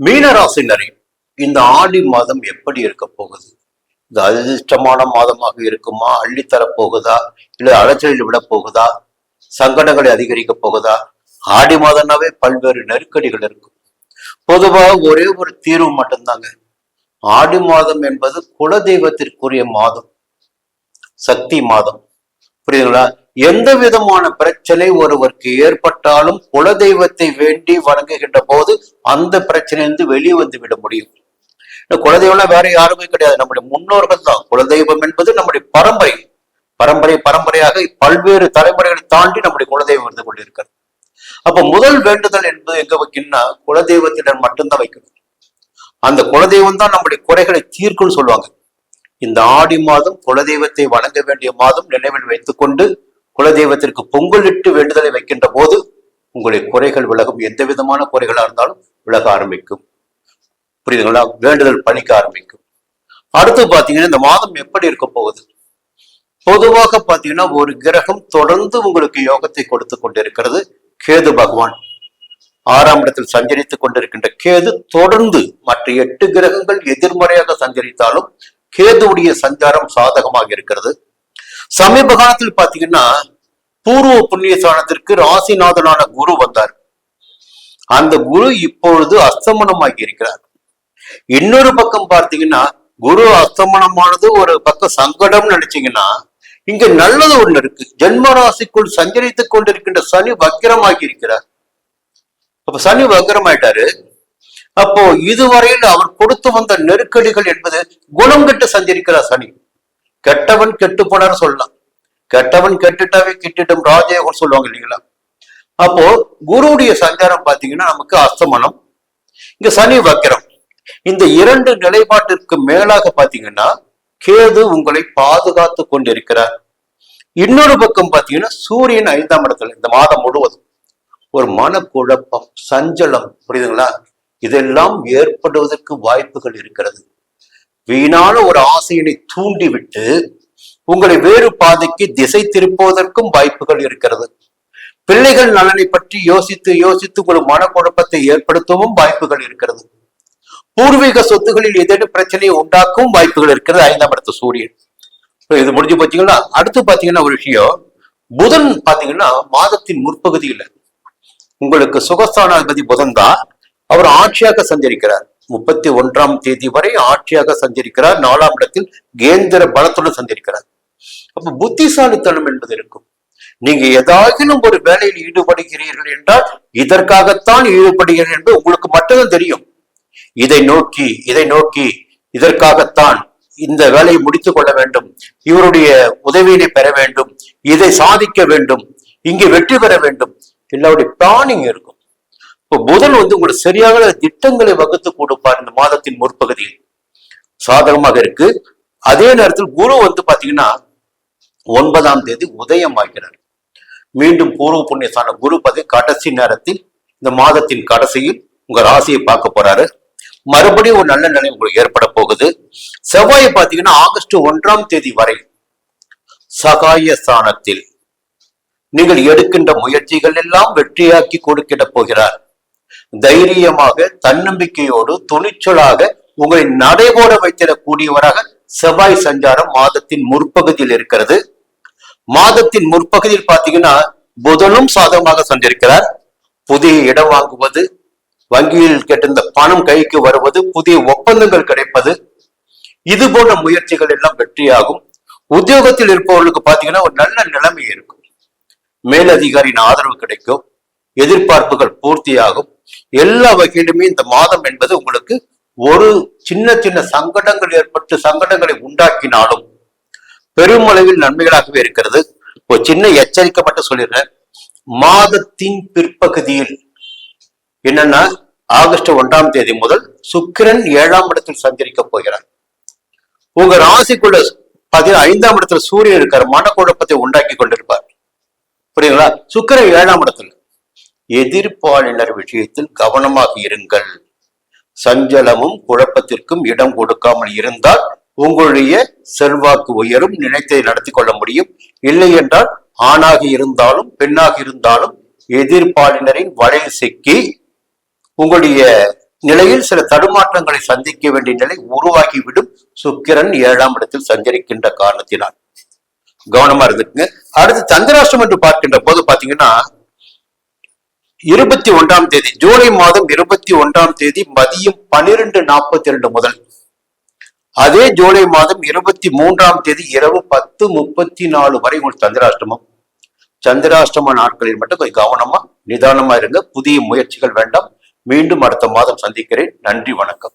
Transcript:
மீனராசினரை இந்த ஆடி மாதம் எப்படி இருக்க போகுது? இது அதிர்ஷ்டமான மாதமாக இருக்குமா? அள்ளித்தரப் போகுதா? இல்ல அலைச்சலில் விட போகுதா? சங்கடங்களை அதிகரிக்க போகுதா? ஆடி மாதம்னாவே பல்வேறு நெருக்கடிகள் இருக்கும். பொதுவாக ஒரே ஒரு தீர்வு மட்டும்தாங்க. ஆடி மாதம் என்பது குலதெய்வத்திற்குரிய மாதம், சக்தி மாதம். புரியுதுங்களா? எந்த விதமான பிரச்சனை ஒருவருக்கு ஏற்பட்டாலும் குலதெய்வத்தை வேண்டி வணங்குகின்ற போது அந்த பிரச்சனையிலிருந்து வெளியே வந்து விட முடியும். குலதெய்வம்னா வேற யாருமே கிடையாது, நம்முடைய முன்னோர்கள் தான். குலதெய்வம் என்பது நம்முடைய பரம்பரை பரம்பரை பரம்பரையாக பல்வேறு தலைமுறைகளை தாண்டி நம்முடைய குலதெய்வம் இருந்து கொண்டிருக்கிறது. அப்ப முதல் வேண்டுதல் என்பது எங்க வைக்கணும்னா குலதெய்வத்திடம் மட்டும்தான் வைக்கணும். அந்த குலதெய்வம் தான் நம்முடைய குறைகளை தீர்க்கும்னு சொல்லுவாங்க. இந்த ஆடி மாதம் குலதெய்வத்தை வணங்க வேண்டிய மாதம். நினைவில் வைத்துக் கொண்டு குலதெய்வத்திற்கு பொங்கலிட்டு வேண்டுதலை வைக்கின்ற போது உங்களுடைய குறைகள் விலகும். எந்த விதமான குறைகளா இருந்தாலும் விலக ஆரம்பிக்கும். புரியுதுங்களா? வேண்டுதல் பணிக்க ஆரம்பிக்கும். அடுத்து பாத்தீங்கன்னா இந்த மாதம் எப்படி இருக்க போகுது? பொதுவாக பாத்தீங்கன்னா ஒரு கிரகம் தொடர்ந்து உங்களுக்கு யோகத்தை கொடுத்து கொண்டிருக்கிறது. கேது பகவான் 6ஆம் இடத்தில் சஞ்சரித்துக் கொண்டிருக்கின்ற கேது தொடர்ந்து மற்ற 8 கிரகங்கள் எதிர்மறையாக சஞ்சரித்தாலும் கேதுவுடைய சஞ்சாரம் சாதகமாக இருக்கிறது. சமீப காலத்தில் பாத்தீங்கன்னா பூர்வ புண்ணிய ஸ்தானத்திற்கு ராசிநாதனான குரு வந்தார். அந்த குரு இப்பொழுது அஸ்தமனமாகி இருக்கிறார். இன்னொரு பக்கம் பார்த்தீங்கன்னா குரு அஸ்தமனமானது ஒரு பக்கம் சங்கடம் நினைச்சீங்கன்னா இங்க நல்லது ஒண்ணு இருக்கு. ஜென்ம ராசிக்குள் சஞ்சரித்துக் கொண்டிருக்கின்ற சனி வக்கிரமாகி இருக்கிறார். அப்ப சனி வக்கிரமாயிட்டாரு. அப்போ இதுவரையில் அவர் கொடுத்து வந்த நெருக்கடிகள் என்பது குணம் கெட்டு சஞ்சரிக்கிறார் சனி. கெட்டவன் கெட்டு போனார் சொல்லலாம். கெட்டவன் கெட்டுட்டாவே கிட்டிட்டும் ராஜயோகம் சொல்லுவாங்க இல்லைங்களா? அப்போ குருவுடைய சஞ்சாரம் பாத்தீங்கன்னா நமக்கு அஸ்தமனம், இங்க சனி வக்கிரம். இந்த 2 நிலைப்பாட்டிற்கு மேலாக பாத்தீங்கன்னா கேது உங்களை பாதுகாத்து கொண்டிருக்கிறார். இன்னொரு பக்கம் பாத்தீங்கன்னா சூரியன் 5ஆம் இடத்துல இந்த மாதம் முழுவதும் ஒரு மனக்குழப்பம், சஞ்சலம், புரியுதுங்களா? இதெல்லாம் ஏற்படுவதற்கு வாய்ப்புகள் இருக்கிறது. வீணான ஒரு ஆசையினை தூண்டிவிட்டு உங்களை வேறு பாதைக்கு திசை திருப்புவதற்கும் வாய்ப்புகள் இருக்கிறது. பிள்ளைகள் நலனை பற்றி யோசித்து யோசித்து ஒரு மனக்குழப்பத்தை ஏற்படுத்தவும் வாய்ப்புகள் இருக்கிறது. பூர்வீக சொத்துகளில் ஏதேனும் பிரச்சனையை உண்டாக்கும் வாய்ப்புகள் இருக்கிறது. 5ஆம் இடத்து சூரியன் இது முடிஞ்சு போச்சுங்களா? அடுத்து பாத்தீங்கன்னா ஒரு விஷயம், புதன் பாத்தீங்கன்னா மாதத்தின் முற்பகுதியில் உங்களுக்கு சுகஸ்தானாதிபதி புதன் தான். அவர் ஆட்சியாக சஞ்சரிக்கிறார். 31ஆம் தேதி வரை ஆட்சியாக சஞ்சரிக்கிறார். 4ஆம் இடத்தில் கேந்திர பலத்துடன் சஞ்சரிக்கிறார். அப்ப புத்திசாலித்தனம் என்பது இருக்கும். நீங்க ஏதாகிலும் ஒரு வேலையில் ஈடுபடுகிறீர்கள் என்றால் இதற்காகத்தான் ஈடுபடுகிறீர்கள் என்று உங்களுக்கு மட்டும்தான் தெரியும். இதை நோக்கி இதற்காகத்தான் இந்த வேலையை முடித்துக் கொள்ள வேண்டும், இவருடைய உதவியினை பெற வேண்டும், இதை சாதிக்க வேண்டும், இங்கே வெற்றி பெற வேண்டும், எல்லாருடைய பிளானிங் இருக்கும். இப்போ புதன் உங்களுக்கு சரியாக திட்டங்களை வகுத்து கொடுப்பார். இந்த மாதத்தின் முற்பகுதியில் சாதகமாக இருக்கு. அதே நேரத்தில் குரு பாத்தீங்கன்னா 9ஆம் தேதி உதயமாகிறார். மீண்டும் பூர்வ புண்ணியஸ்தான குரு கடைசி நேரத்தில் இந்த மாதத்தின் கடைசியில் உங்க ராசியை பார்க்க போறாரு. மறுபடியும் ஒரு நல்ல நிலை உங்களுக்கு ஏற்பட போகுது. செவ்வாய் பாத்தீங்கன்னா ஆகஸ்ட் 1ஆம் தேதி வரை சகாய ஸ்தானத்தில் நீங்கள் எடுக்கின்ற முயற்சிகள் எல்லாம் வெற்றியாக்கி கொடுக்கிட போகிறார். தைரியமாக தன்னம்பிக்கையோடு துணிச்சலாக உங்களை நடைபோட வைத்திடக்கூடியவராக செவ்வாய் சஞ்சாரம் மாதத்தின் முற்பகுதியில் இருக்கிறது. மாதத்தின் முற்பகுதியில் பாத்தீங்கன்னா புதனும் சாதகமாக சஞ்சரிக்கிறார். புதிய இடம் வாங்குவது, வங்கியில் கேட்டிருந்த பணம் கைக்கு வருவது, புதிய ஒப்பந்தங்கள் கிடைப்பது, இது போன்ற முயற்சிகள் எல்லாம் வெற்றியாகும். உத்தியோகத்தில் இருப்பவர்களுக்கு பாத்தீங்கன்னா ஒரு நல்ல நிலைமை இருக்கும். மேலதிகாரியின் ஆதரவு கிடைக்கும். எதிர்பார்ப்புகள் பூர்த்தியாகும். எல்லா வகையிலுமே இந்த மாதம் என்பது உங்களுக்கு ஒரு சின்ன சின்ன சங்கடங்கள் ஏற்பட்டு சங்கடங்களை உண்டாக்கினாலும் பெருமளவில் நன்மைகளாகவே இருக்கிறது. ஒரு சின்ன எச்சரிக்கை மட்டும் சொல்லிடுறேன். மாதத்தின் பிற்பகுதியில் என்னன்னா ஆகஸ்ட் 1ஆம் தேதி முதல் சுக்கிரன் 7ஆம் இடத்தில் சஞ்சரிக்க போகிறார். உங்க ராசிக்குள்ள 5ஆம் இடத்துல சூரியன் இருக்கார். மனக்குழப்பத்தை உண்டாக்கி கொண்டிருப்பார். புரியுங்களா? சுக்கிரன் 7ஆம் இடத்துல. எதிர்ப்பாளினர் விஷயத்தில் கவனமாக இருங்கள். சஞ்சலமும் குழப்பத்திற்கும் இடம் கொடுக்காமல் இருந்தால் உங்களுடைய செல்வாக்கு உயரும், நினைத்ததை நடத்தி கொள்ள முடியும். இல்லை என்றால் ஆணாக இருந்தாலும் பெண்ணாக இருந்தாலும் எதிர்ப்பாளினரின் வலையில் சிக்கி உங்களுடைய நிலையில் சில தடுமாற்றங்களை சந்திக்க வேண்டிய நிலை உருவாகிவிடும். சுக்கிரன் 7ஆம் இடத்தில் சஞ்சரிக்கின்ற காரணத்தினால் கவனமா இருந்துக்குங்க. அடுத்து சந்திராஷ்டிரம் என்று பார்க்கின்ற போது பாத்தீங்கன்னா 21ஆம் தேதி ஜூலை மாதம் 21ஆம் தேதி மதியம் 12:42 முதல் அதே ஜூலை மாதம் 23ஆம் தேதி இரவு 10:34 வரை ஒரு சந்திராஷ்டமம். சந்திராஷ்டம நாட்களில் மட்டும் கொஞ்சம் கவனமா நிதானமா இருங்க. புதிய முயற்சிகள் வேண்டாம். மீண்டும் அடுத்த மாதம் சந்திக்கிறேன். நன்றி, வணக்கம்.